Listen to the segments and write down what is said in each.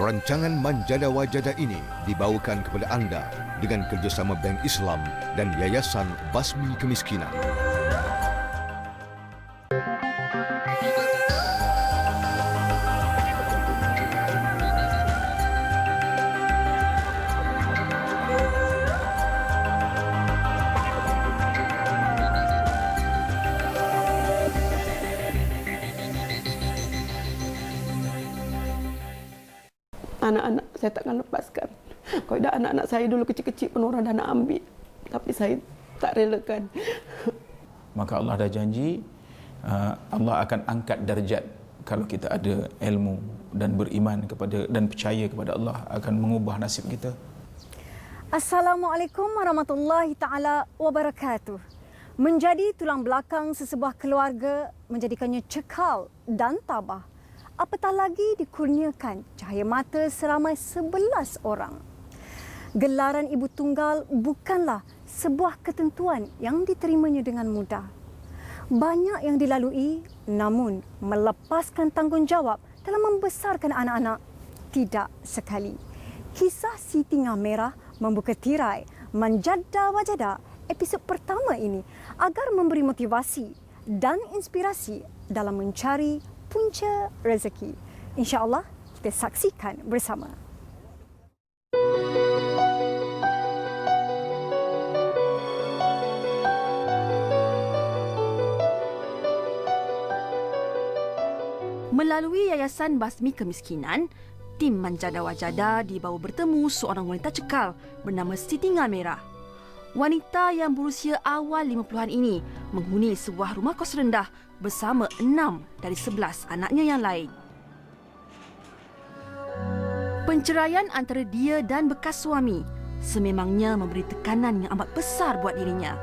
Rancangan Manjada Wajada ini dibawakan kepada anda dengan kerjasama Bank Islam dan Yayasan Basmi Kemiskinan. Anak-anak saya takkan lepaskan. Kalau tidak anak-anak saya dulu kecil-kecil pun orang dah nak ambil. Tapi saya tak relakan. Maka Allah dah janji, Allah akan angkat darjat kalau kita ada ilmu dan beriman kepada dan percaya kepada Allah, akan mengubah nasib kita. Assalamualaikum warahmatullahi taala wabarakatuh. Menjadi tulang belakang sesebuah keluarga menjadikannya cekal dan tabah. Apatah lagi dikurniakan cahaya mata seramai 11 orang. Gelaran ibu tunggal bukanlah sebuah ketentuan yang diterimanya dengan mudah. Banyak yang dilalui, namun melepaskan tanggungjawab dalam membesarkan anak-anak tidak sekali. Kisah Siti Ngamera membuka tirai Manjada Wajada episod pertama ini agar memberi motivasi dan inspirasi dalam mencari punca rezeki. InsyaAllah kita saksikan bersama. Melalui Yayasan Basmi Kemiskinan, tim Manjada Wajada dibawa bertemu seorang wanita cekal bernama Siti Ngamera. Wanita yang berusia awal 50-an ini menghuni sebuah rumah kos rendah bersama 6 dari 11 anaknya yang lain. Penceraian antara dia dan bekas suami sememangnya memberi tekanan yang amat besar buat dirinya.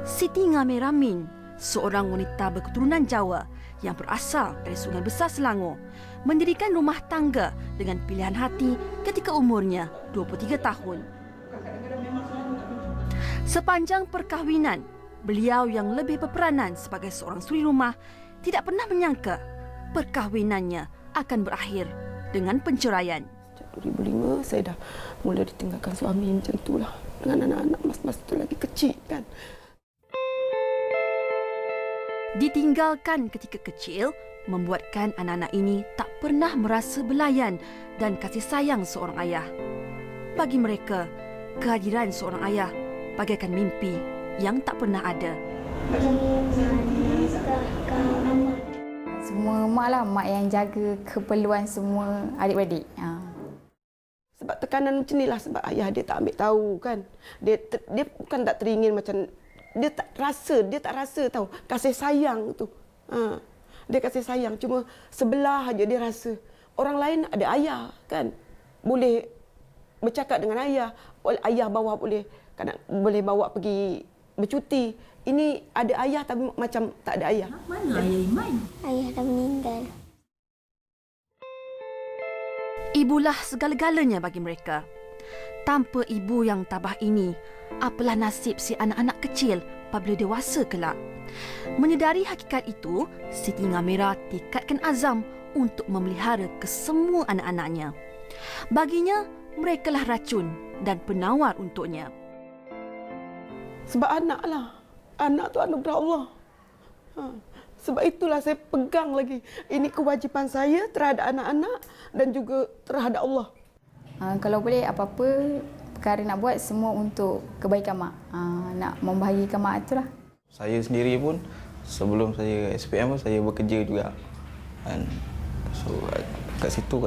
Siti Ngamera Min, seorang wanita berketurunan Jawa yang berasal dari Sungai Besar Selangor, mendirikan rumah tangga dengan pilihan hati ketika umurnya 23 tahun. Sepanjang perkahwinan, beliau yang lebih berperanan sebagai seorang suri rumah tidak pernah menyangka perkahwinannya akan berakhir dengan penceraian. Sejak 2005 saya dah mula ditinggalkan suami macam itulah. Dengan anak-anak mas-mas itu lagi kecil kan. Ditinggalkan ketika kecil membuatkan anak-anak ini tak pernah merasa belayan dan kasih sayang seorang ayah. Bagi mereka, kehadiran seorang ayah bagaikan mimpi yang tak pernah ada. Semua mak lah, mak yang jaga keperluan semua adik-beradik. Sebab tekanan macam inilah sebab ayah dia tak ambil tahu kan. Dia bukan tak teringin macam dia tak rasa tahu kasih sayang tu. Dia kasih sayang cuma sebelah aja dia rasa. Orang lain ada ayah kan. Boleh bercakap dengan ayah, ayah bawa boleh bawa pergi bercuti. Ini ada ayah tapi macam tak ada ayah. Mana ayah Iman? Ayah dah meninggal. Ibulah segala-galanya bagi mereka. Tanpa ibu yang tabah ini, apalah nasib si anak-anak kecil apabila dewasa kelak? Menyedari hakikat itu, Siti Ngamera tikadkan azam untuk memelihara kesemua anak-anaknya. Baginya, merekalah racun dan penawar untuknya. Sebab anak lah. Anak tu anugerah Allah. Sebab itulah saya pegang lagi. Ini kewajipan saya terhadap anak-anak dan juga terhadap Allah. Kalau boleh apa-apa perkara nak buat semua untuk kebaikan mak. Nak membahagikan mak itulah. Saya sendiri pun sebelum saya SPM pun saya bekerja juga. Dan so kat situ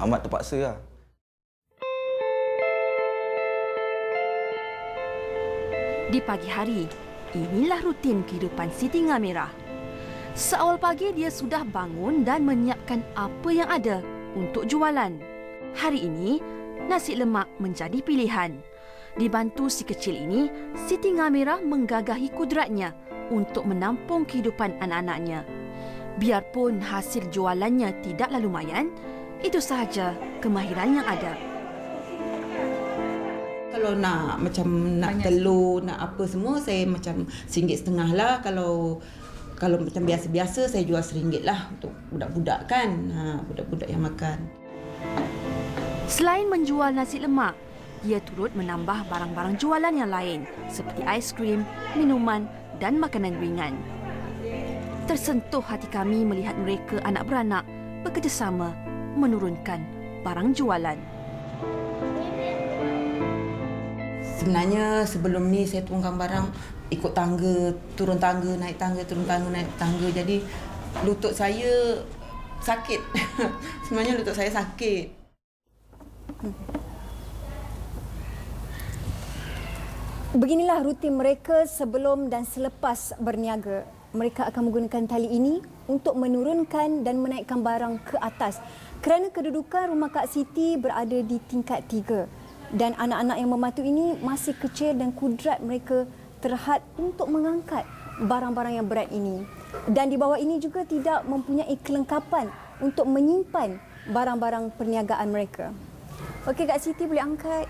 amat terpaksa lah. Di pagi hari, inilah rutin kehidupan Siti Ngamera. Seawal pagi dia sudah bangun dan menyiapkan apa yang ada untuk jualan. Hari ini, nasi lemak menjadi pilihan. Dibantu si kecil ini, Siti Ngamera menggagahi kudratnya untuk menampung kehidupan anak-anaknya. Biarpun hasil jualannya tidaklah lumayan, itu sahaja kemahiran yang ada. Kalau nak macam nak telur, nak apa semua, saya macam RM1.50 lah. Kalau Kalau macam biasa-biasa saya jual RM1 lah untuk budak-budak kan. Budak-budak yang makan. Selain menjual nasi lemak, dia turut menambah barang-barang jualan yang lain seperti aiskrim, minuman dan makanan ringan. Tersentuh hati kami melihat mereka anak beranak bekerjasama menurunkan barang jualan. Sebenarnya sebelum ni saya turunkan barang ikut tangga, turun tangga, naik tangga, turun tangga, naik tangga. Jadi lutut saya sakit. Sebenarnya lutut saya sakit. Beginilah rutin mereka sebelum dan selepas berniaga. Mereka akan menggunakan tali ini untuk menurunkan dan menaikkan barang ke atas. Kerana kedudukan rumah Kak Siti berada di tingkat 3 dan anak-anak yang membantu ini masih kecil dan kudrat mereka terhad untuk mengangkat barang-barang yang berat ini. Dan di bawah ini juga tidak mempunyai kelengkapan untuk menyimpan barang-barang perniagaan mereka. Okey, Kak Siti boleh angkat.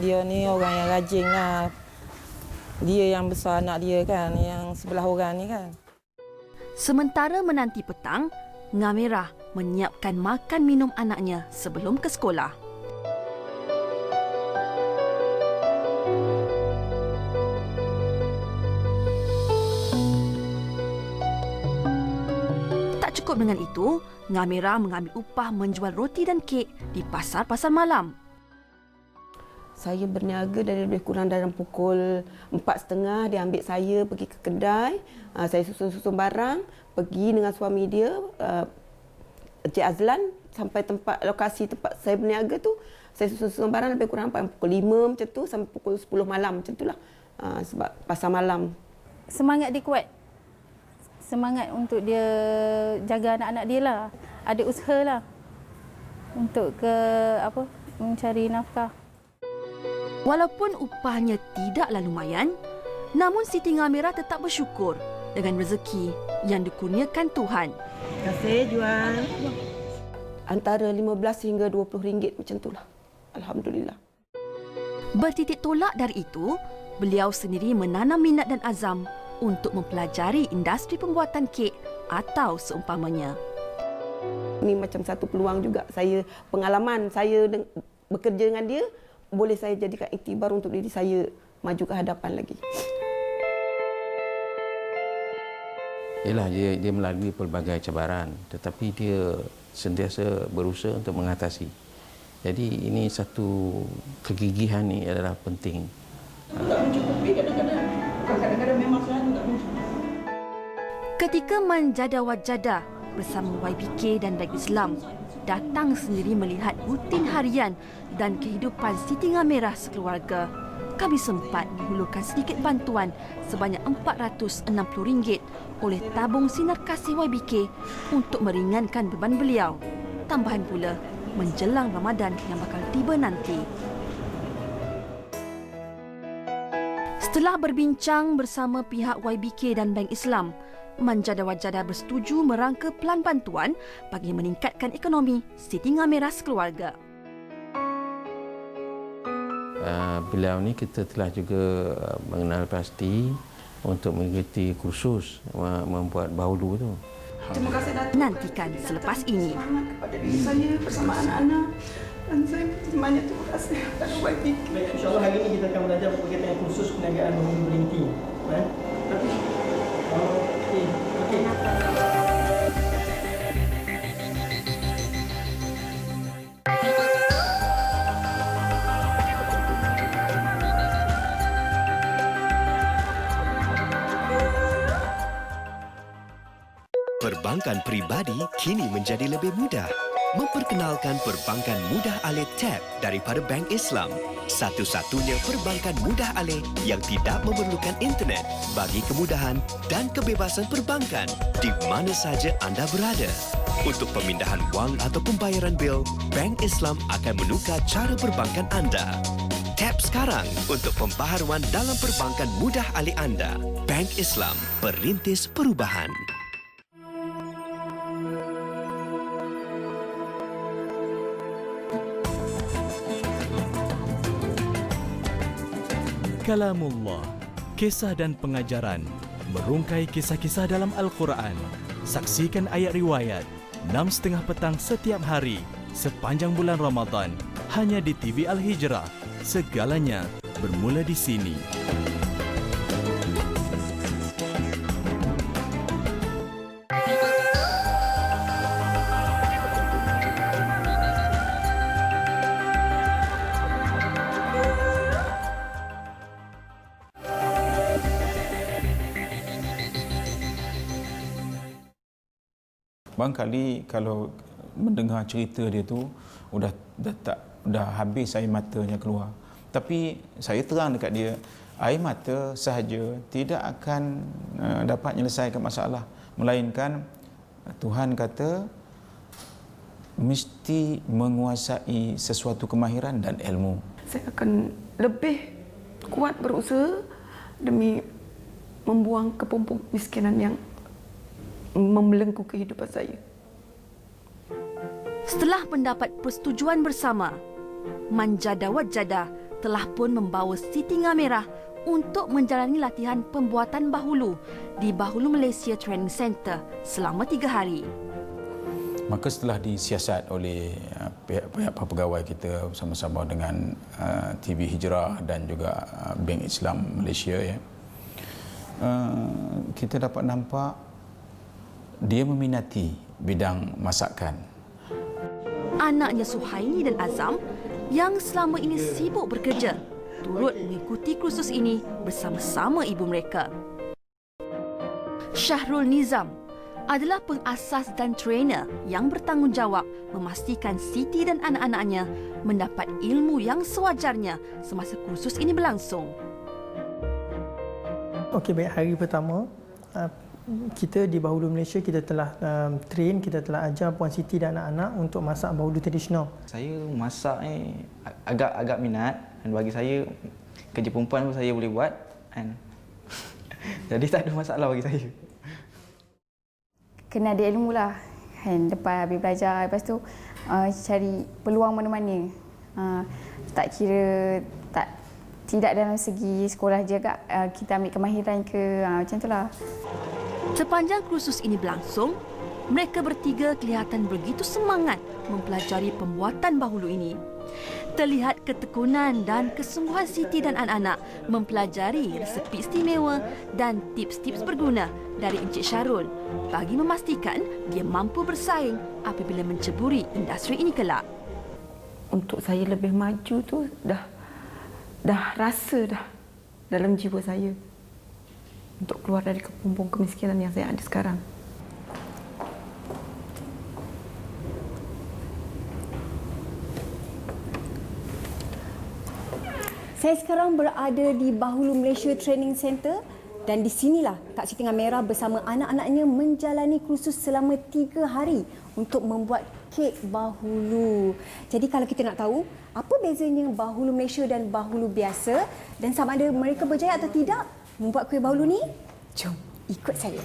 Dia ni orang yang rajin lah. Dia yang besar anak dia kan, yang sebelah orang ni kan. Sementara menanti petang, Ngamirah menyiapkan makan minum anaknya sebelum ke sekolah. Tak cukup dengan itu, Ngamirah mengambil upah menjual roti dan kek di pasar-pasar malam. Saya berniaga dari lebih kurang dalam pukul 4.30, dia ambil saya pergi ke kedai, saya susun-susun barang, pergi dengan suami dia, Encik Azlan, sampai lokasi tempat saya berniaga tu, saya susun-susun barang lebih kurang pukul 5 macam tu sampai pukul 10 malam macam itulah. Sebab pasar malam. Semangat dia kuat. Semangat untuk dia jaga anak-anak dia lah. Ada usaha lah untuk mencari nafkah. Walaupun upahnya tidaklah lumayan, namun Siti Ngamirah tetap bersyukur dengan rezeki yang dikurniakan Tuhan. Terima kasih jual. Antara 15 hingga 20 ringgit macam itulah. Alhamdulillah. Bertitik tolak dari itu, beliau sendiri menanam minat dan azam untuk mempelajari industri pembuatan kek atau seumpamanya. Ini macam satu peluang juga. Pengalaman saya bekerja dengan dia, boleh saya jadikan iktibar untuk diri saya maju ke hadapan lagi. Yalah, dia melalui pelbagai cabaran, tetapi dia sentiasa berusaha untuk mengatasi. Jadi ini satu kegigihan ni adalah penting. Tak mencukupi kadang-kadang. Kadang-kadang memang selalu tak mencukupi. Ketika Manjada Wajada bersama YBK dan Bank Islam datang sendiri melihat rutin harian dan kehidupan Siti Ngamirah sekeluarga, kami sempat menghulurkan sedikit bantuan sebanyak RM460 oleh tabung Sinar Kasih YBK untuk meringankan beban beliau. Tambahan pula menjelang Ramadan yang bakal tiba nanti. Setelah berbincang bersama pihak YBK dan Bank Islam, Manjada Wajada bersetuju merangka pelan bantuan bagi meningkatkan ekonomi Siti Ngamirah sekeluarga. Beliau ni kita telah juga mengenal pasti untuk mengikuti kursus membuat bahulu tu. Terima kasih datang. Nantikan selepas ini. Semangat kepada diri saya bersama anak-anak. Dan saya banyak terima kasih kepada YBK. Baik, insyaAllah hari ini kita akan belajar berkaitan dengan kursus perniagaan bahulu berhenti. Tapi, okey. Perbankan peribadi kini menjadi lebih mudah. Memperkenalkan perbankan mudah alih TAP daripada Bank Islam. Satu-satunya perbankan mudah alih yang tidak memerlukan internet bagi kemudahan dan kebebasan perbankan di mana sahaja anda berada. Untuk pemindahan wang atau pembayaran bil, Bank Islam akan menukar cara perbankan anda. Tap sekarang untuk pembaharuan dalam perbankan mudah alih anda. Bank Islam, perintis perubahan. Kalamullah, kisah dan pengajaran, merungkai kisah-kisah dalam Al-Quran. Saksikan ayat riwayat 6.30 petang setiap hari sepanjang bulan Ramadan hanya di TV Al-Hijrah. Segalanya bermula di sini. Barangkali kalau mendengar cerita dia tu dah habis air matanya keluar. Tapi saya terang dekat dia, air mata sahaja tidak akan dapat menyelesaikan masalah, melainkan Tuhan kata mesti menguasai sesuatu kemahiran dan ilmu. Saya akan lebih kuat berusaha demi membuang kepompong kemiskinan yang membelenggu kehidupan saya. Setelah mendapat persetujuan bersama, Manjada Wajada telah pun membawa Siti Ngamira untuk menjalani latihan pembuatan bahulu di Bahulu Malaysia Training Center selama 3 hari. Maka setelah disiasat oleh pihak pegawai kita bersama-sama dengan TV Hijrah dan juga Bank Islam Malaysia, kita dapat nampak dia meminati bidang masakan. Anaknya Suhaini dan Azam yang selama ini sibuk bekerja turut mengikuti kursus ini bersama-sama ibu mereka. Syahrul Nizam adalah pengasas dan trainer yang bertanggungjawab memastikan Siti dan anak-anaknya mendapat ilmu yang sewajarnya semasa kursus ini berlangsung. Okey, baik, hari pertama kita di Bahulu Malaysia kita telah train, kita telah ajar Puan Siti dan anak-anak untuk masak bahulu tradisional. Saya masak ni agak minat, dan bagi saya kerja perempuan pun saya boleh buat kan. Jadi tak ada masalah bagi saya. Kena ada ilmu lah kan, lepas habis belajar, lepas tu cari peluang mana-mana. Tak kira tidak dalam segi sekolah je agak kita ambil kemahiran ke macam itulah. Sepanjang kursus ini berlangsung, mereka bertiga kelihatan begitu semangat mempelajari pembuatan bahulu ini. Terlihat ketekunan dan kesungguhan Siti dan anak-anak mempelajari resepi istimewa dan tips-tips berguna dari Encik Syarul bagi memastikan dia mampu bersaing apabila menceburi industri ini kelak. Untuk saya lebih maju tu dah rasa dah dalam jiwa saya untuk keluar dari kepompong kemiskinan yang saya ada sekarang. Saya sekarang berada di Bahulu Malaysia Training Center dan di sinilah Kak Siti Ngamira bersama anak-anaknya menjalani kursus selama 3 hari untuk membuat kek bahulu. Jadi kalau kita nak tahu apa bezanya bahulu Malaysia dan bahulu biasa dan sama ada mereka berjaya atau tidak membuat kuih bahulu ni, jom ikut saya.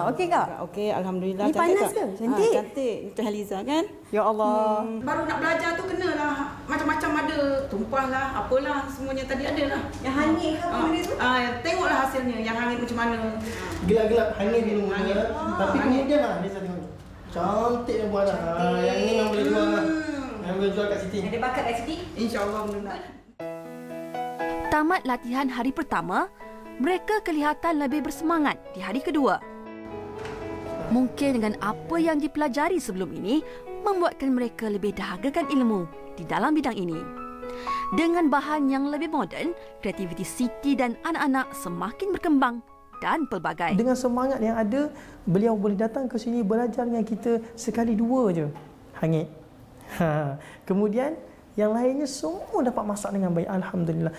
Okey Kak? Okey, alhamdulillah. Ni panas ke? Cantik. Cantik. Itu Haliza kan? Ya Allah. Baru nak belajar tu kenalah macam-macam ada, tumpah lah, apalah, semuanya tadi ada lah. Yang hangit ke apa benda tu? Tengoklah hasilnya, yang hangit macam mana. Gelap-gelap hangit dulu mula. Tapi kemudian lah dia tengok. Cantik yang buat lah. Yang ni memang boleh jual lah. Yang boleh jual kat Siti. Ada bakat kat Siti? InsyaAllah mudah-mudahan. Tamat latihan hari pertama, mereka kelihatan lebih bersemangat di hari kedua. Mungkin dengan apa yang dipelajari sebelum ini membuatkan mereka lebih dahagakan ilmu di dalam bidang ini. Dengan bahan yang lebih moden, kreativiti Siti dan anak-anak semakin berkembang dan pelbagai. Dengan semangat yang ada, beliau boleh datang ke sini belajar dengan kita sekali 2 je. Hangit. Kemudian yang lainnya semua dapat masak dengan baik. Alhamdulillah.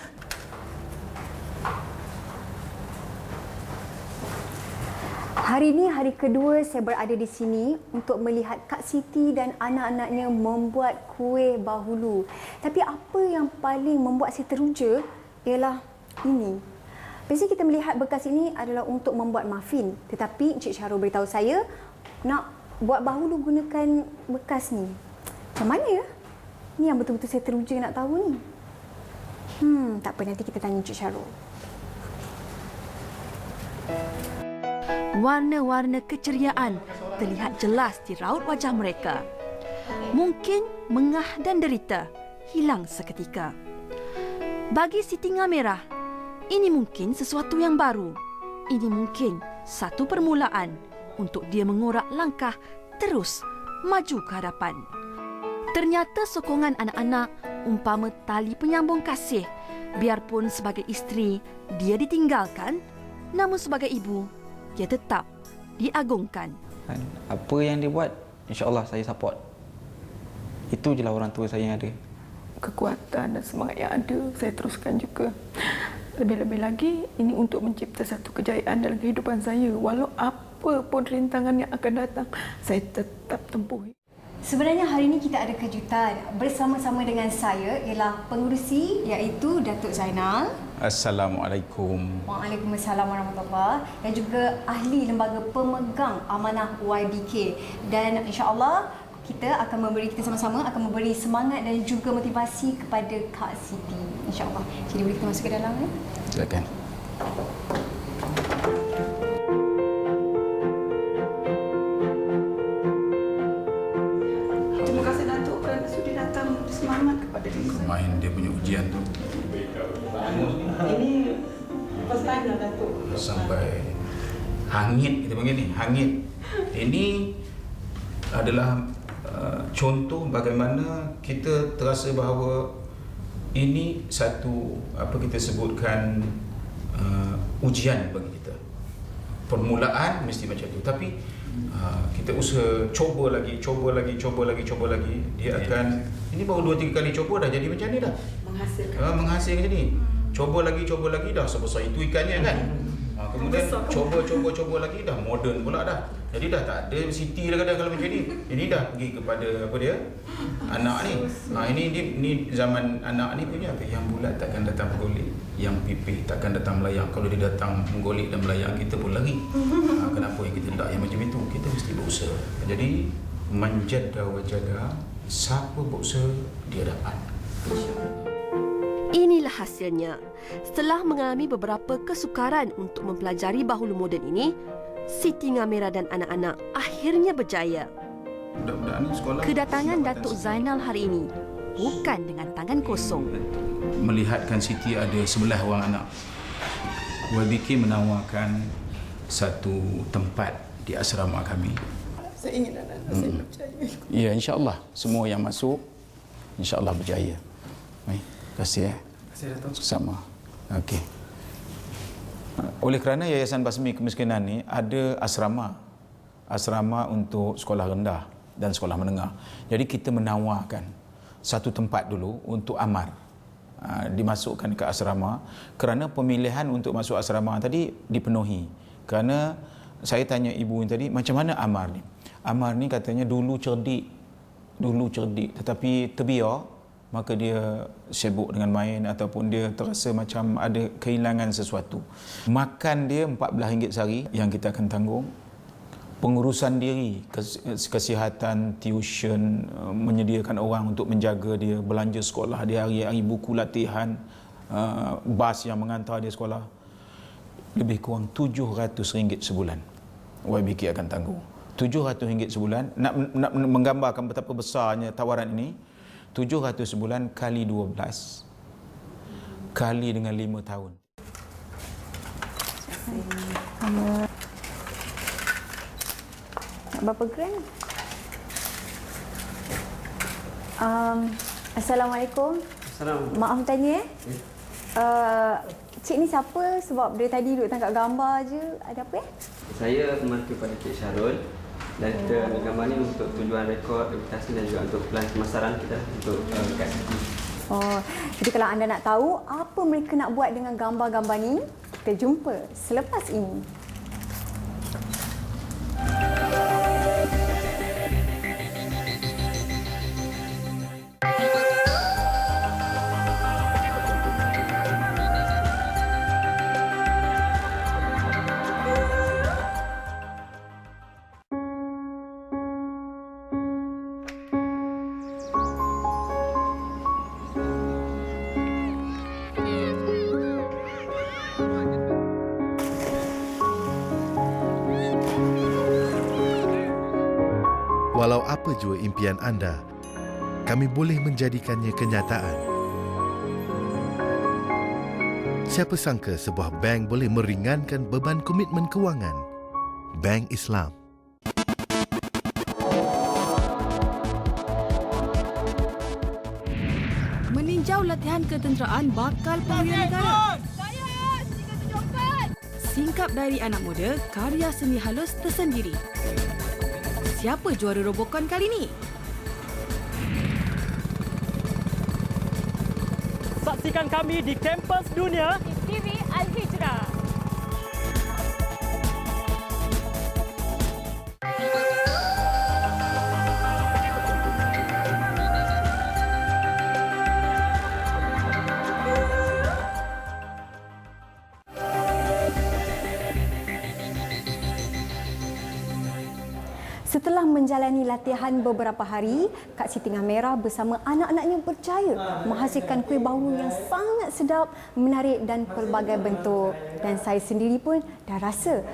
Hari ini hari kedua saya berada di sini untuk melihat Kak Siti dan anak-anaknya membuat kuih bahulu. Tapi apa yang paling membuat saya teruja ialah ini. Biasanya kita melihat bekas ini adalah untuk membuat muffin. Tetapi Encik Syarul beritahu saya nak buat bahulu gunakan bekas ni. Macam mana ya? Ni yang betul-betul saya teruja nak tahu ni. Tak apa, nanti kita tanya Encik Syarul. Warna-warna keceriaan terlihat jelas di raut wajah mereka. Mungkin mengah dan derita hilang seketika. Bagi Siti Ngamerah, ini mungkin sesuatu yang baru. Ini mungkin satu permulaan untuk dia mengorak langkah terus maju ke hadapan. Ternyata sokongan anak-anak umpama tali penyambung kasih. Biarpun sebagai isteri dia ditinggalkan, namun sebagai ibu dia tetap diagungkan. Apa yang dia buat, insya-Allah saya support. Itu je lah orang tua saya yang ada. Kekuatan dan semangat yang ada, saya teruskan juga. Lebih-lebih lagi, ini untuk mencipta satu kejayaan dalam kehidupan saya. Walau apa pun rintangan yang akan datang, saya tetap tempuh. Sebenarnya hari ini kita ada kejutan. Bersama-sama dengan saya ialah pengurusi iaitu Datuk Zainal. Assalamualaikum. Waalaikumsalam warahmatullahi, dan juga ahli lembaga pemegang amanah YBK. Dan insya-Allah kita sama-sama akan memberi semangat dan juga motivasi kepada Kak Siti. InsyaAllah. Jadi boleh kita masuk ke dalam ya? Silakan. Terima kasih Datuk kerana sudi datang semangat kepada diri saya. Main dia punya ujian tu. Ini first time lah Datuk. Sampai hangit, kita panggil ni, hangit. Ini adalah contoh bagaimana kita terasa bahawa ini satu apa kita sebutkan ujian bagi kita. Permulaan mesti macam tu, tapi kita usaha cuba lagi, dia akan ini baru 2-3 kali cuba dah jadi macam ni dah. Menghasilkan macam ni. Cuba lagi dah sebesar itu ikannya kan. Kemudian cuba lagi dah moden pula dah. Jadi dah tak ada Siti dah kadang kalau macam ni. Ini dah pergi kepada apa dia? Anak ni. Ini zaman anak ni punya apa? Yang bulat takkan datang bergolek, yang pipih takkan datang melayang. Kalau dia datang menggolek dan melayang, kita pun lari. Kenapa yang kita tak yang macam itu? Kita mesti berusaha. Jadi manjada wajada, siapa berusaha dia dapat. Inilah hasilnya. Setelah mengalami beberapa kesukaran untuk mempelajari bahulu moden ini, Siti Ngamerah dan anak-anak akhirnya berjaya. Kedatangan Datuk Zainal hari ini bukan dengan tangan kosong. Melihatkan Siti ada 11 orang anak, YBK menawarkan satu tempat di asrama kami. Saya ingin anak-anak saya berjaya. Ya, insya-Allah semua yang masuk insya-Allah berjaya. Baik, terima kasih ya. Sama. Okey. Oleh kerana Yayasan Basmi Kemiskinan ni ada asrama untuk sekolah rendah dan sekolah menengah. Jadi kita menawarkan satu tempat dulu untuk amar dimasukkan ke asrama, kerana pemilihan untuk masuk asrama tadi dipenuhi. Kerana saya tanya ibu tadi, macam mana Amar ni? Amar ni katanya dulu cerdik tetapi terbiar, maka dia sibuk dengan main ataupun dia terasa macam ada kehilangan sesuatu. Makan dia RM14 sehari yang kita akan tanggung. Pengurusan diri, kesihatan, tuition, menyediakan orang untuk menjaga dia, belanja sekolah dia hari-hari, buku latihan, bas yang mengantar dia sekolah. Lebih kurang RM700 sebulan YBK akan tanggung. RM700 sebulan. Nak menggambarkan betapa besarnya tawaran ini, 700 sebulan kali 12 kali dengan 5 tahun. Nak berapa gram? Assalamualaikum. Assalamualaikum. Maaf tanya cik ni siapa? Sebab dia tadi duduk tangkap gambar je. Ada apa ya? Saya membantu pada Cik Syarul. Dan kita ambil gambar ni untuk tujuan rekod, reputasi dan juga untuk pelan pemasaran kita untuk Kak Siti. Oh, jadi kalau anda nak tahu apa mereka nak buat dengan gambar-gambar ni, kita jumpa selepas ini. Walau apa jua impian anda, kami boleh menjadikannya kenyataan. Siapa sangka sebuah bank boleh meringankan beban komitmen kewangan? Bank Islam. Meninjau latihan ketenteraan bakal perwira negara. Singkap diary anak muda, karya seni halus tersendiri. Siapa juara robokan kali ini? Saksikan kami di kampus dunia TV Al-Hijrah. Setelah menjalani latihan beberapa hari, Kak Siti Tengah Merah bersama anak-anaknya berjaya menghasilkan kuih bahulu yang sangat sedap, menarik dan pelbagai bentuk. Dan saya sendiri pun dah rasa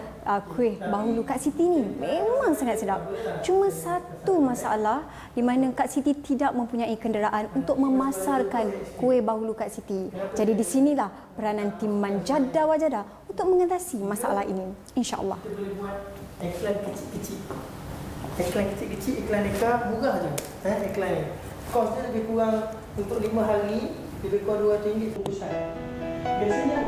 kuih bahulu Kak Siti ni memang sangat sedap. Cuma satu masalah di mana Kak Siti tidak mempunyai kenderaan untuk memasarkan kuih bahulu Kak Siti. Jadi di sinilah peranan tim Manjada Wajada untuk mengatasi masalah ini, insya-Allah. Iklan kecil-kecil. Iklan kecil-kecil, iklan mereka murah je. Iklan ni. Kos dia lebih kurang untuk 5 hari, lebih kurang RM2 bungkusan.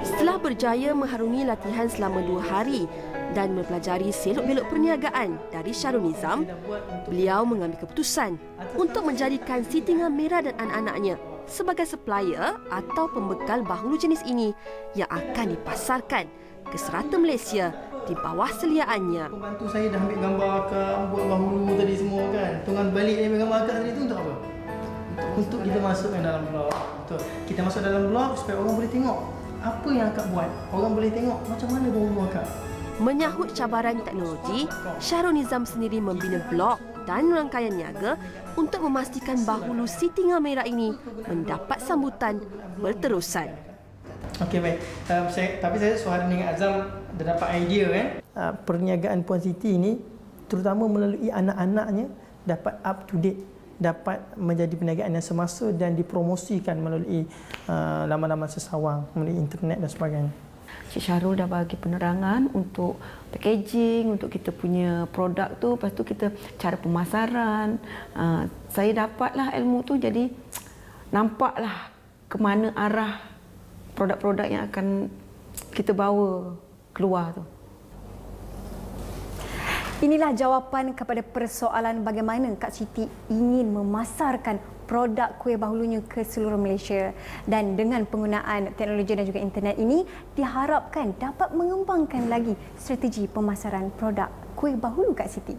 Setelah berjaya mengharungi latihan selama 2 hari dan mempelajari selok-belok perniagaan dari Syarul Nizam, beliau mengambil keputusan untuk menjadikan Siti Tengah Merah dan anak-anaknya sebagai supplier atau pembekal bahulu jenis ini yang akan dipasarkan ke serata Malaysia di bawah seliaannya. Pembantu saya dah ambil gambar akak buat bahulu tadi semua kan. Tunggang balik dia ambil gambar akak tadi tu untuk apa? Untuk kita masukkan dalam blog. Betul. Kita masuk dalam blog supaya orang boleh tengok apa yang akak buat. Orang boleh tengok macam mana bahulu akak. Menyahut cabaran teknologi, Syarul Nizam sendiri membina blog dan rangkaian niaga untuk memastikan bahulu Siti Tengah Merah ini mendapat sambutan berterusan. Okey, baik. Tapi saya suara dengan Azam dah dapat idea kan. Perniagaan Puan Siti ini terutama melalui anak-anaknya dapat up to date, dapat menjadi perniagaan yang semasa dan dipromosikan melalui laman-laman sesawang, melalui internet dan sebagainya. Cik Syarul dah bagi penerangan untuk packaging, untuk kita punya produk tu, lepas tu kita cara pemasaran. Saya dapatlah ilmu tu, jadi nampaklah ke mana arah produk-produk yang akan kita bawa keluar tu. Inilah jawapan kepada persoalan bagaimana Kak Siti ingin memasarkan produk kuih bahulunya ke seluruh Malaysia. Dan dengan penggunaan teknologi dan juga internet ini, diharapkan dapat mengembangkan lagi strategi pemasaran produk kuih bahulu Kak Siti.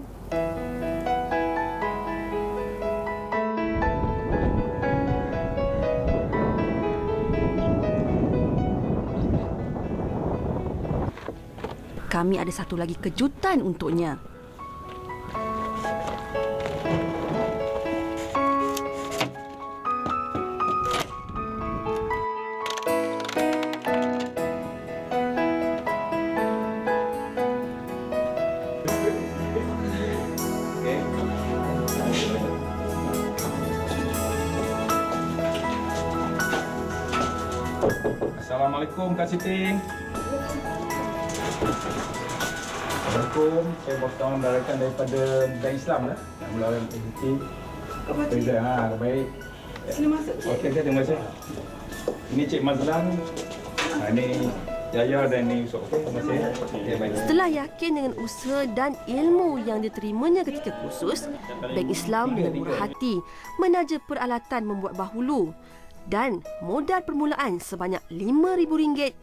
Kami ada satu lagi kejutan untuknya. Assalamualaikum Kak Siti. Assalamualaikum, saya bos kawan rakan daripada Bank Islam lah. Nak melawan Siti. Baik. Sini masuk, Cik. Okey, terima kasih. Ini Cik Mazlan. Ini Yaya dan ini Yusuf. Okey, terima kasih. Okay, baik. Setelah yakin dengan usaha dan ilmu yang diterimanya ketika kursus, Bank Islam dengan murah hati menaja peralatan membuat bahulu dan modal permulaan sebanyak RM5,000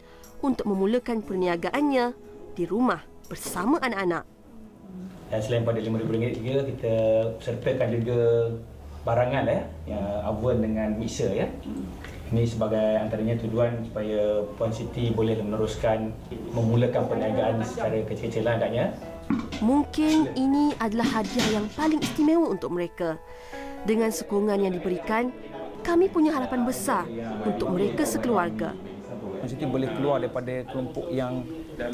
untuk memulakan perniagaannya di rumah bersama anak-anak. Dan selain pada RM5,000 juga, kita sertakan juga barangan yang oven dengan mixer ya. Ini sebagai antaranya tujuan supaya Puan Siti boleh meneruskan memulakan perniagaan secara kecil-kecilan agaknya. Mungkin ini adalah hadiah yang paling istimewa untuk mereka. Dengan sokongan yang diberikan, kami punya harapan besar untuk mereka sekeluarga. Puan Siti boleh keluar daripada kelompok yang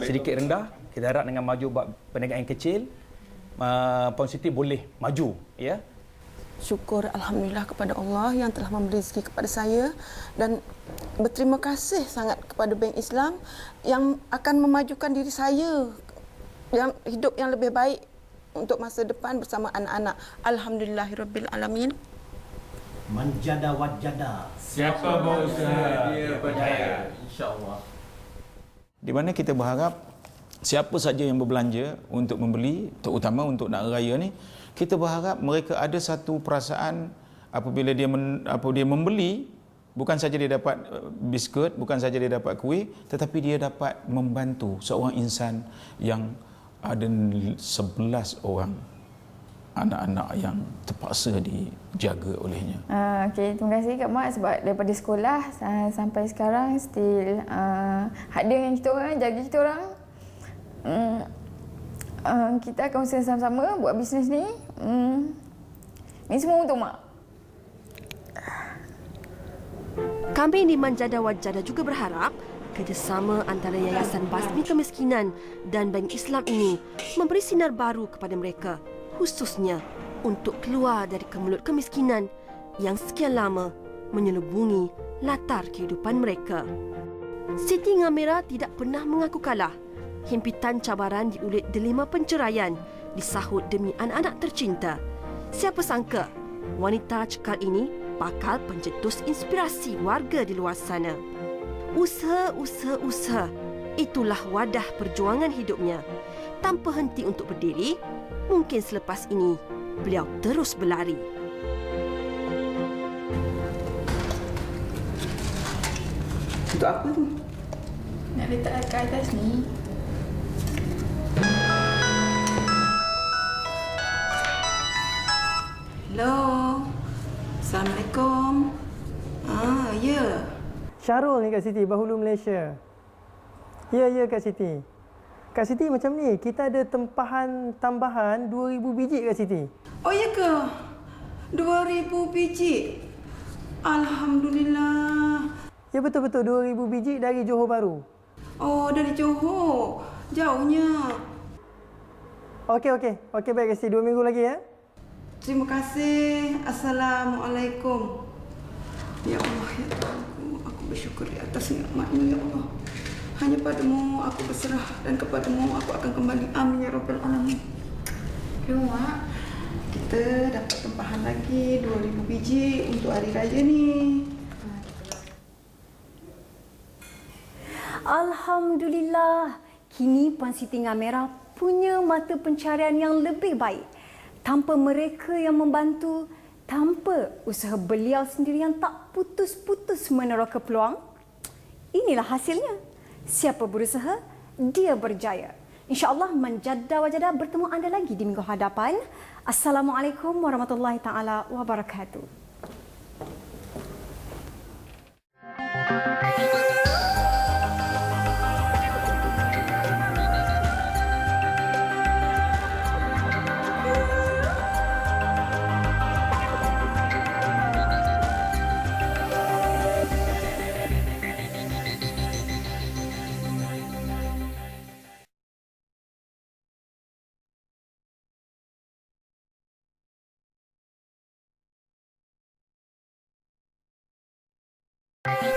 sedikit rendah Kita harap dengan maju buat perniagaan kecil, Puan Siti boleh maju, ya. Syukur Alhamdulillah kepada Allah yang telah memberi rezeki kepada saya dan berterima kasih sangat kepada Bank Islam yang akan memajukan diri saya yang hidup yang lebih baik untuk masa depan bersama anak-anak. Alhamdulillahirabbil alamin. Manjada wajada. Siapa berusaha dia berjaya, insya-Allah. Di mana kita berharap siapa saja yang berbelanja untuk membeli, terutama untuk nak raya ni, kita berharap mereka ada satu perasaan apabila dia membeli, bukan saja dia dapat biskut, bukan saja dia dapat kuih, tetapi dia dapat membantu seorang insan yang ada 11 orang anak-anak yang terpaksa dijaga olehnya. Okay, terima kasih Kak Mat sebab daripada sekolah sampai sekarang still ada dengan kita orang, jaga kita orang. Kita akan usaha sama-sama buat bisnes ni. Ini semua untuk Mak. Kami di Manjada Wajada juga berharap kerjasama antara Yayasan Basmi Kemiskinan dan Bank Islam ini memberi sinar baru kepada mereka, khususnya untuk keluar dari kemelut kemiskinan yang sekian lama menyelubungi latar kehidupan mereka. Siti Ngamira tidak pernah mengaku kalah. Himpitan cabaran diulit delima penceraian disahut demi anak-anak tercinta. Siapa sangka wanita cekal ini bakal pencetus inspirasi warga di luar sana. Usaha, itulah wadah perjuangan hidupnya. Tanpa henti untuk berdiri, mungkin selepas ini beliau terus berlari. Untuk apa tu? Nak letak kat atas ni. Hello. Assalamualaikum. Ya. Syarul ni Kak Siti, Bahulu Malaysia. Ya Kak Siti. Kak Siti macam ni, kita ada tempahan tambahan 2,000 biji Kak Siti. Oh ya ke? 2,000 biji. Alhamdulillah. Ya betul-betul 2,000 biji dari Johor Bahru. Oh, dari Johor. Jauhnya. Okey baik Kak Siti, 2 minggu lagi ya. Terima kasih. Assalamualaikum. Ya Allah, ya Tuhanku, aku bersyukur di atas nikmat-Mu ya Allah. Hanya padamu aku berserah dan kepadamu aku akan kembali. Amin ya Rabbal Alamin. Mak, kita dapat tempahan lagi 2,000 biji untuk hari raya ni. Alhamdulillah, kini Puan Siti Ngamira punya mata pencarian yang lebih baik. Tanpa mereka yang membantu, tanpa usaha beliau sendiri yang tak putus-putus meneroka peluang, inilah hasilnya. Siapa berusaha, dia berjaya. InsyaAllah Manjada Wajada bertemu anda lagi di minggu hadapan. Assalamualaikum warahmatullahi taala wabarakatuh.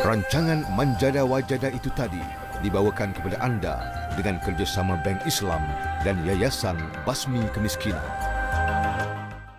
Rancangan Manjada Wajada itu tadi dibawakan kepada anda dengan kerjasama Bank Islam dan Yayasan Basmi Kemiskinan.